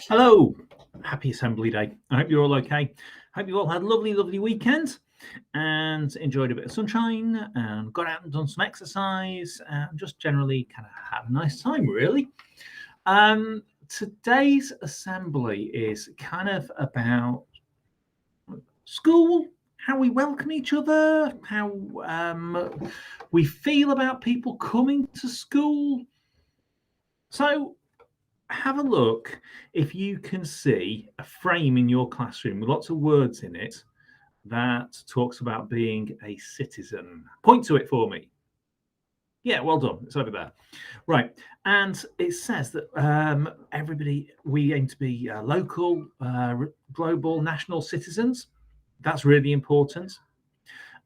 Hello, happy Assembly Day. I hope you're all okay. Hope you all had a lovely, lovely weekend and enjoyed a bit of sunshine and got out and done some exercise and just generally kind of had a nice time, really. Today's assembly is kind of about school, how we welcome each other, how we feel about people coming to school. So, have a look if you can see a frame in your classroom with lots of words in it that talks about being a citizen. Point to it for me. Yeah, well done. It's over there. Right. And it says that we aim to be local, global, national citizens. That's really important.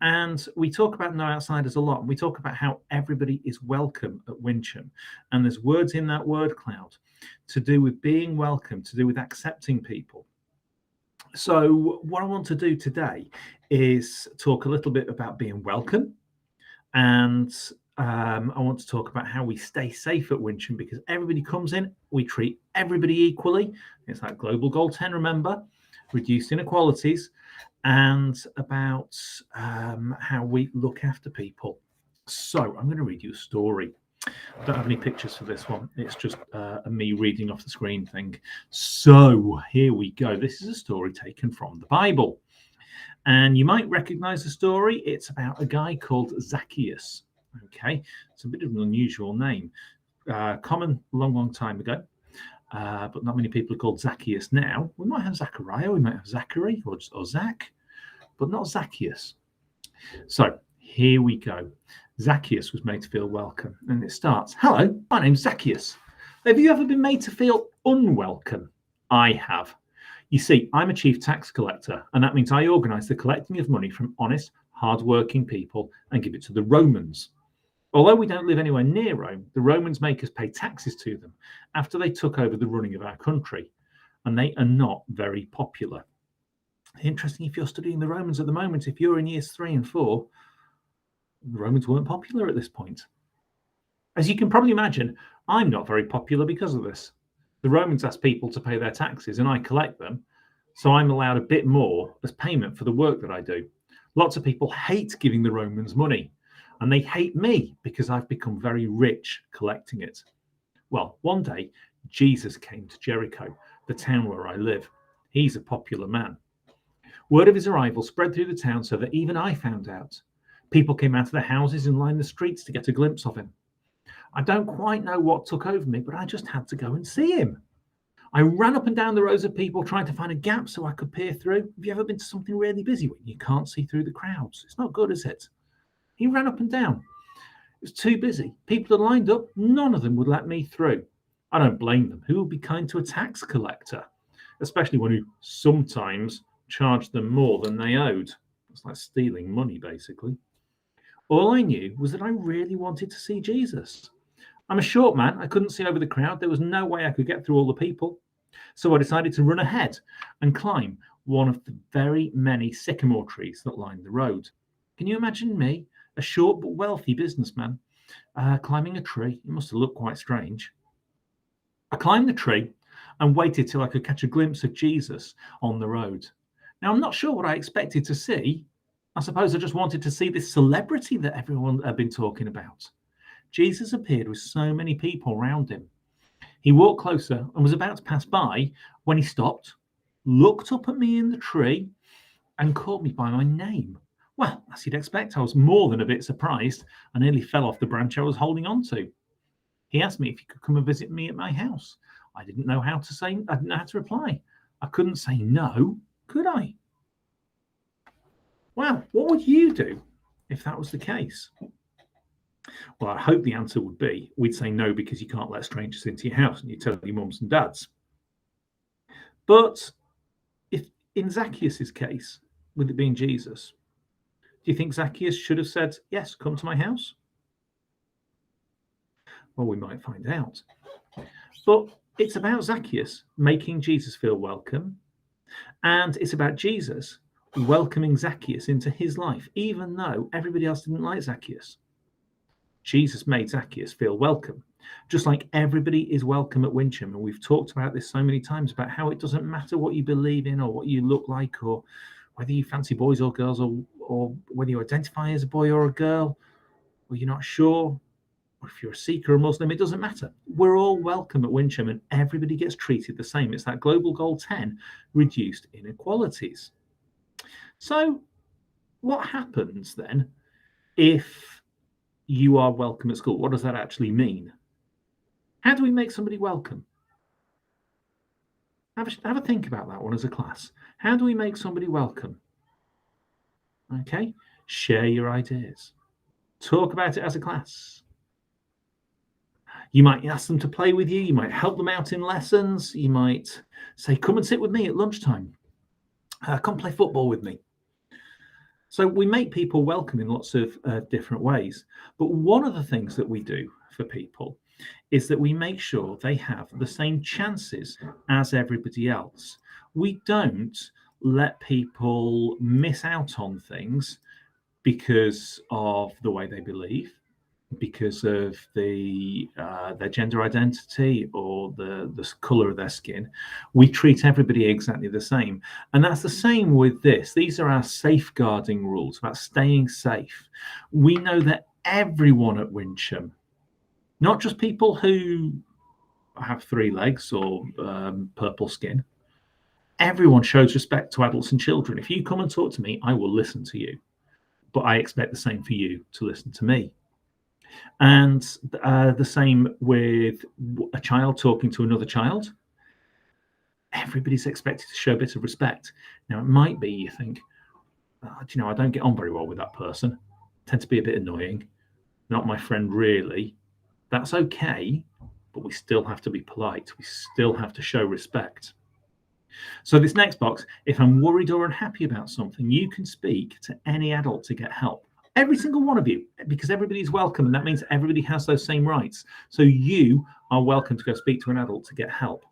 And we talk about no outsiders a lot. We talk about how everybody is welcome at Wincham. And there's words in that word cloud to do with being welcome, to do with accepting people. So, what I want to do today is talk a little bit about being welcome. And I want to talk about how we stay safe at Wincham because everybody comes in, we treat everybody equally. It's like Global Goal 10, remember, reduced inequalities, and about how we look after people. So I'm going to read you a story. I don't have any pictures for this one. It's just me reading off the screen thing. So here we go. This is a story taken from the Bible. And you might recognize the story. It's about a guy called Zacchaeus. Okay, it's a bit of an unusual name. Common long time ago. But not many people are called Zacchaeus now. We might have Zachariah, we might have Zachary or Zach, but not Zacchaeus. So here we go. Zacchaeus was made to feel welcome. And it starts, hello, my name's Zacchaeus. Have you ever been made to feel unwelcome? I have. You see, I'm a chief tax collector, and that means I organise the collecting of money from honest, hard-working people and give it to the Romans. Although we don't live anywhere near Rome, the Romans make us pay taxes to them after they took over the running of our country, and they are not very popular. Interesting, if you're studying the Romans at the moment, if you're in years 3 and 4, the Romans weren't popular at this point. As you can probably imagine, I'm not very popular because of this. The Romans ask people to pay their taxes and I collect them, so I'm allowed a bit more as payment for the work that I do. Lots of people hate giving the Romans money, and they hate me because I've become very rich collecting it. Well, one day, Jesus came to Jericho, the town where I live. He's a popular man. Word of his arrival spread through the town so that even I found out. People came out of their houses and lined the streets to get a glimpse of him. I don't quite know what took over me, but I just had to go and see him. I ran up and down the rows of people trying to find a gap so I could peer through. Have you ever been to something really busy when you can't see through the crowds? It's not good, is it? He ran up and down. It was too busy. People had lined up. None of them would let me through. I don't blame them. Who would be kind to a tax collector? Especially one who sometimes charged them more than they owed. It's like stealing money, basically. All I knew was that I really wanted to see Jesus. I'm a short man. I couldn't see over the crowd. There was no way I could get through all the people. So I decided to run ahead and climb one of the very many sycamore trees that lined the road. Can you imagine me, a short but wealthy businessman, climbing a tree? It must have looked quite strange. I climbed the tree and waited till I could catch a glimpse of Jesus on the road. Now, I'm not sure what I expected to see. I suppose I just wanted to see this celebrity that everyone had been talking about. Jesus appeared with so many people around him. He walked closer and was about to pass by when he stopped, looked up at me in the tree, and called me by my name. Well, as you'd expect, I was more than a bit surprised and nearly fell off the branch I was holding on to. He asked me if he could come and visit me at my house. I didn't know how to reply. I couldn't say no, could I? Well, what would you do if that was the case? Well, I hope the answer would be we'd say no because you can't let strangers into your house and you tell your mums and dads. But if in Zacchaeus' case, with it being Jesus, do you think Zacchaeus should have said, yes, come to my house? Well, we might find out. But it's about Zacchaeus making Jesus feel welcome, and it's about Jesus welcoming Zacchaeus into his life, even though everybody else didn't like Zacchaeus. Jesus made Zacchaeus feel welcome, just like everybody is welcome at Wincham. And we've talked about this so many times about how it doesn't matter what you believe in or what you look like or whether you fancy boys or girls or whether you identify as a boy or a girl or you're not sure, or if you're a Sikh or a Muslim, it doesn't matter. We're all welcome at Wincham and everybody gets treated the same. It's that global goal 10, reduced inequalities. So what happens then if you are welcome at school? What does that actually mean? How do we make somebody welcome? Have a think about that one as a class. How do we make somebody welcome? Okay, share your ideas. Talk about it as a class. You might ask them to play with you. You might help them out in lessons. You might say, come and sit with me at lunchtime. Come play football with me. So we make people welcome in lots of different ways. But one of the things that we do for people is that we make sure they have the same chances as everybody else. We don't let people miss out on things because of the way they believe, because of their gender identity or the color of their skin. We treat everybody exactly the same, and that's the same with this. These are our safeguarding rules about staying safe. We know that everyone at Wincham, not just people who have 3 legs or purple skin, everyone shows respect to adults and children. If you come and talk to me, I will listen to you, but I expect the same for you to listen to me. And the same with a child talking to another child. Everybody's expected to show a bit of respect. Now, it might be you think, I don't get on very well with that person. Tend to be a bit annoying. Not my friend, really. That's okay, but we still have to be polite. We still have to show respect. So this next box, if I'm worried or unhappy about something, you can speak to any adult to get help. Every single one of you, because everybody's welcome, and that means everybody has those same rights. So you are welcome to go speak to an adult to get help.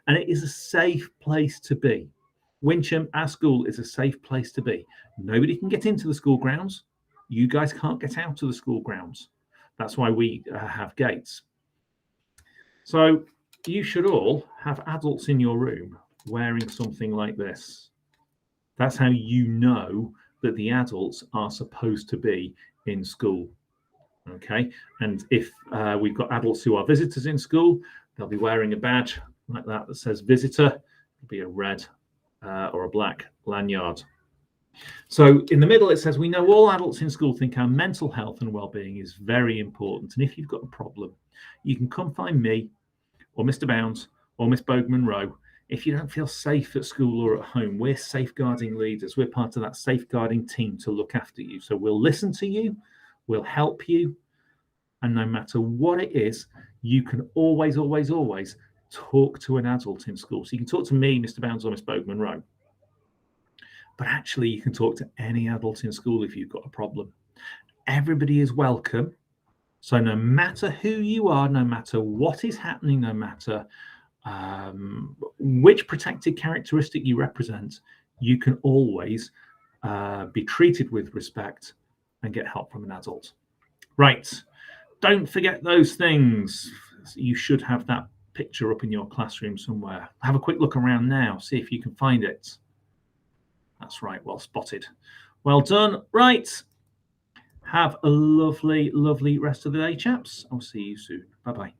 And it is a safe place to be. Wincham, our school, is a safe place to be. Nobody can get into the school grounds. You guys can't get out of the school grounds. That's why we have gates. So you should all have adults in your room wearing something like this. That's how you know that the adults are supposed to be in school. Okay, and if we've got adults who are visitors in school, they'll be wearing a badge like that that says visitor. It'll be a red or a black lanyard. So in the middle, it says, we know all adults in school think our mental health and well-being is very important. And if you've got a problem, you can come find me or Mr. Bounds or Miss Bogue-Munro. If you don't feel safe at school or at home, we're safeguarding leaders. We're part of that safeguarding team to look after you. So we'll listen to you, we'll help you. And no matter what it is, you can always, always, always talk to an adult in school. So you can talk to me, Mr. Bounds or Miss Bogue-Munro. But actually, you can talk to any adult in school if you've got a problem. Everybody is welcome. So no matter who you are, no matter what is happening, no matter which protected characteristic you represent, you can always be treated with respect and get help from an adult. Right. Don't forget those things. You should have that picture up in your classroom somewhere. Have a quick look around now. See if you can find it. That's right. Well spotted. Well done. Right. Have a lovely, lovely rest of the day, chaps. I'll see you soon. Bye-bye.